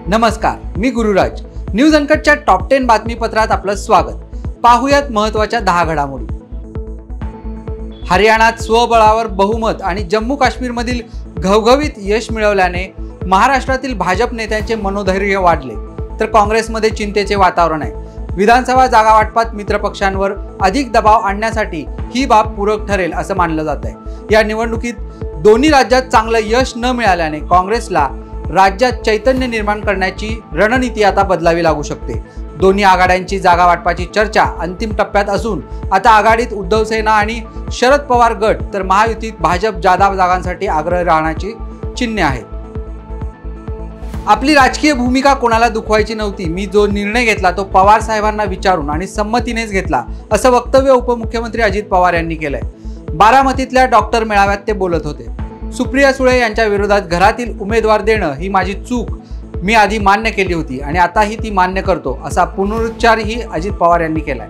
नमस्कार, मी Gururaj. News अनकटच्या top 10 बातमीपत्रात आपलं स्वागत. पाहुयात महत्त्वाच्या 10 घडामोडी. हरियाणात स्वबळावर बहुमत आणि जम्मू काश्मीरमधील घवघवीत यश मिळवल्याने महाराष्ट्रातील भाजप नेत्यांचे मनोधैर्य वाढले, तर काँग्रेसमध्ये चिंतेचे वातावरण आहे. विधानसभा जागा वाटपात मित्रपक्षांवर अधिक दबाव आणण्यासाठी ही बाब पूरक ठरेल असं मानलं जात आहे. या निवडणुकीत दोन्ही राज्यात चांगलं यश न मिळाल्याने काँग्रेसला राज्यात चैतन्य निर्माण करण्याची रणनीती आता बदलावी लागू शकते. दोन्ही आघाड्यांची जागा वाटपाची चर्चा अंतिम टप्प्यात असून आता आघाडीत उद्धव सेना आणि शरद पवार गट, तर महायुतीत भाजप जादा जागांसाठी आग्रही राहण्याची चिन्हे आहेत. आपली राजकीय भूमिका कोणाला दुखवायची नव्हती. मी जो निर्णय घेतला तो पवार साहेबांना विचारून आणि संमतीनेच घेतला, असं वक्तव्य उपमुख्यमंत्री अजित पवार यांनी केलंय. बारामतीतल्या डॉक्टर मेळाव्यात ते बोलत होते. सुप्रिया सुळे यांच्या विरोधात घरातील उमेदवार देणं ही माझी चूक मी आधी मान्य केली होती आणि आताही ती मान्य करतो, असा पुनरुच्चारही अजित पवार यांनी केलाय.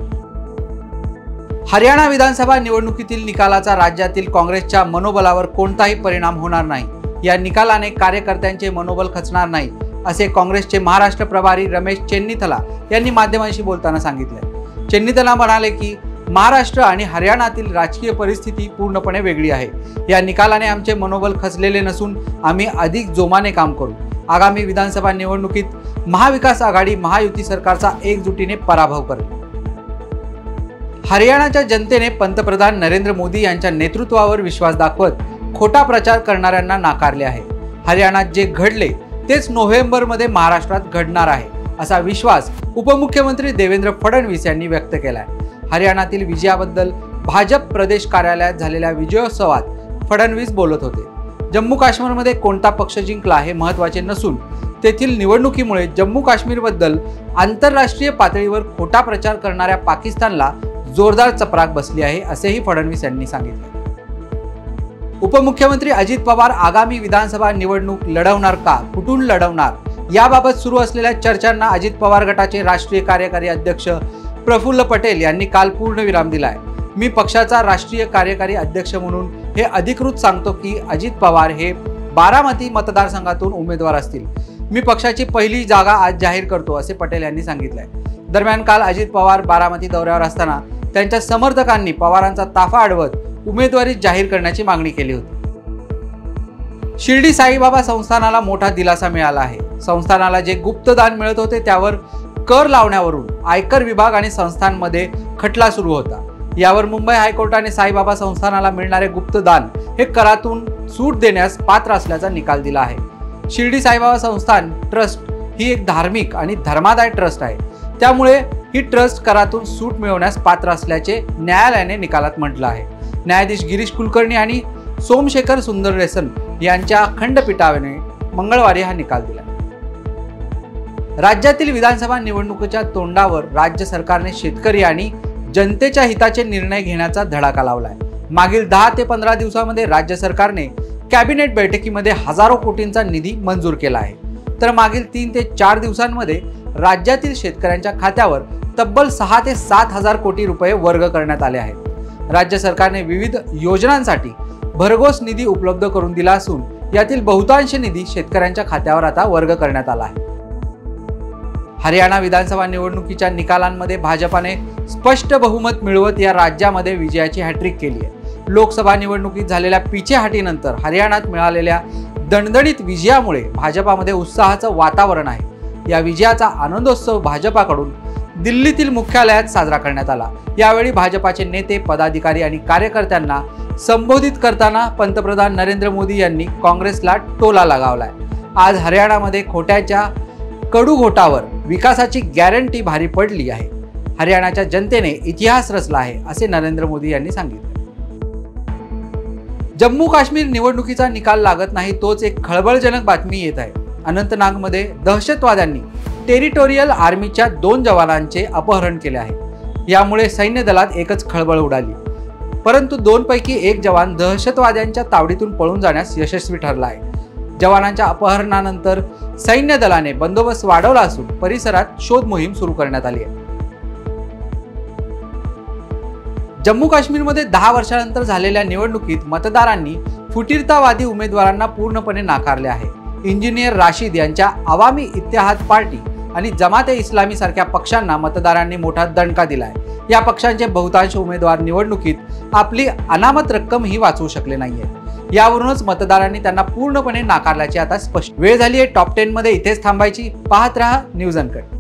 हरियाणा विधानसभा निवडणुकीतील निकालाचा राज्यातील काँग्रेसच्या मनोबलावर कोणताही परिणाम होणार नाही. या निकालाने कार्यकर्त्यांचे मनोबल खचणार नाही, असे काँग्रेसचे महाराष्ट्र प्रभारी रमेश चेन्नीथला यांनी माध्यमांशी बोलताना सांगितले. चेन्नीथला म्हणाले की महाराष्ट्र आणि हरियाणातील राजकीय परिस्थिती पूर्णपणे वेगळी आहे. या निकालाने आमचे मनोबल खचलेले नसून आम्ही अधिक जोमाने काम करू. आगामी विधानसभा निवडणुकीत महाविकास आघाडी महायुती सरकारचा एकजुटीने पराभव करेल. हरियाणाच्या जनतेने पंतप्रधान नरेंद्र मोदी यांच्या नेतृत्वावर विश्वास दाखवत खोटा प्रचार करणाऱ्यांना नाकारले आहे. हरियाणात जे घडले तेच नोव्हेंबरमध्ये महाराष्ट्रात घडणार आहे, असा विश्वास उपमुख्यमंत्री देवेंद्र फडणवीस यांनी व्यक्त केला आहे. हरियाणातील विजयाबद्दल भाजप प्रदेश कार्यालयात झालेल्या विजयोत्सवात फडणवीस बोलत होते. जम्मू काश्मीरमध्ये कोणता पक्ष जिंकला हे महत्त्वाचे नसून तेथील निवडणुकीमुळे जम्मू काश्मीरबद्दल आंतरराष्ट्रीय पातळीवर खोटा प्रचार करणाऱ्या पाकिस्तानला जोरदार चपराक बसली आहे, असेही फडणवीस यांनी सांगितले. उपमुख्यमंत्री अजित पवार आगामी विधानसभा निवडणूक लढवणार का, कुठून लढवणार, याबाबत सुरू असलेल्या चर्चांना अजित पवार गटाचे राष्ट्रीय कार्यकारी अध्यक्ष प्रफुल्ल पटेल यांनी काल पूर्णविराम दिलाय. मी पक्षाचा राष्ट्रीय कार्यकारी अध्यक्ष म्हणून हे अधिकृत सांगतो की अजित पवार हे बारामती मतदारसंघातून उमेदवार असतील. मी पक्षाची पहिली जागा आज जाहीर करतो, असे पटेल यांनी सांगितलंय. दरम्यान काल अजित पवार बारामती दौऱ्यावर असताना त्यांच्या समर्थकांनी पवारांचा ताफा अडवत उमेदवारी जाहीर करण्याची मागणी केली होती. शिर्डी साईबाबा संस्थानाला मोठा दिलासा मिळाला आहे. संस्थानाला जे गुप्तदान मिळत होते त्यावर कर लावण्यावरून आयकर विभाग आणि संस्थांमध्ये खटला सुरू होता. यावर मुंबई हायकोर्टाने साईबाबा संस्थानाला मिळणारे गुप्तदान हे करातून सूट देण्यास पात्र असल्याचा निकाल दिला आहे. शिर्डी साईबाबा संस्थान ट्रस्ट ही एक धार्मिक आणि धर्मादाय ट्रस्ट आहे, त्यामुळे ही ट्रस्ट करातून सूट मिळवण्यास पात्र असल्याचे न्यायालयाने निकालात म्हटलं आहे. न्यायाधीश गिरीश कुलकर्णी आणि सोमशेखर सुंदररेसन यांच्या खंडपीठाने मंगळवारी हा निकाल दिला. राज्यातील विधानसभा निवडणुकीच्या तोंडावर राज्य सरकारने शेतकरी आणि जनतेच्या हिताचे निर्णय घेण्याचा धडाका लावलाय. मागील 10 ते 15 दिवसांमध्ये राज्य सरकारने कॅबिनेट बैठकीमध्ये हजारो कोटींचा निधी मंजूर केला आहे, तर मागील 3 ते 4 दिवसांमध्ये राज्यातील शेतकऱ्यांच्या खात्यावर तब्बल 6 ते 7 हजार कोटी रुपये वर्ग करण्यात आले आहेत. राज्य सरकारने विविध योजनांसाठी भरघोस निधी उपलब्ध करून दिला असून यातील बहुतांश निधी शेतकऱ्यांच्या खात्यावर आता वर्ग करण्यात आला आहे. हरियाणा विधानसभा निवडणुकीच्या निकालांमध्ये भाजपाने स्पष्ट बहुमत मिळवत या राज्यामध्ये विजयाची हॅट्रिक केली आहे. लोकसभा निवडणुकीत झालेल्या पिछेहाटीनंतर हरियाणात मिळालेल्या दणदणीत विजयामुळे भाजपामध्ये उत्साहाचं वातावरण आहे. या विजयाचा आनंदोत्सव भाजपाकडून दिल्लीतील मुख्यालयात साजरा करण्यात आला. यावेळी भाजपाचे नेते, पदाधिकारी आणि कार्यकर्त्यांना संबोधित करताना पंतप्रधान नरेंद्र मोदी यांनी काँग्रेसला टोला लगावलाय. आज हरियाणामध्ये खोट्याच्या कडूघोटावर विकासाची गॅरंटी भारी पडली आहे. हरियाणाच्या जनतेने इतिहास रचला आहे, असे नरेंद्र मोदी यांनी सांगितले. जम्मू काश्मीर निवडणुकीचा निकाल लागत नाही तोच एक खळबळजनक बातमी येत आहे. अनंतनागमध्ये दहशतवाद्यांनी टेरिटोरियल आर्मीच्या 2 जवानांचे अपहरण केले आहे. यामुळे सैन्य दलात एकच खळबळ उडाली, परंतु 2 पैकी 1 जवान दहशतवाद्यांच्या तावडीतून पळून जाण्यास यशस्वी ठरला आहे. जवानांच्या अपहरणानंतर सैन्य दलाने बंदोबस्त वाढवला असून परिसरात शोध मोहीम सुरू करण्यात आली आहे. जम्मू काश्मीरमध्ये 10 वर्षांनंतर झालेल्या निवडणुकीत मतदारांनी फुटीरतावादी उमेदवारांना पूर्णपणे नाकारले आहे. इंजिनियर राशीद यांच्या अवामी इत्तेहाद पार्टी आणि जमाते इस्लामी सारख्या पक्षांना मतदारांनी मोठा दणका दिलाय। या पक्षांचे बहुतांश उमेदवार निवडणुकीत आपली अनामत रक्कमही वाचवू शकले नाहीये। यावरूनच मतदारांनी त्यांना पूर्णपणे नाकारल्याची आता स्पष्ट वेळ झाली आहे। टॉप 10 मध्ये इथेच थांबायची। पाहत रहा न्यूज अनकट।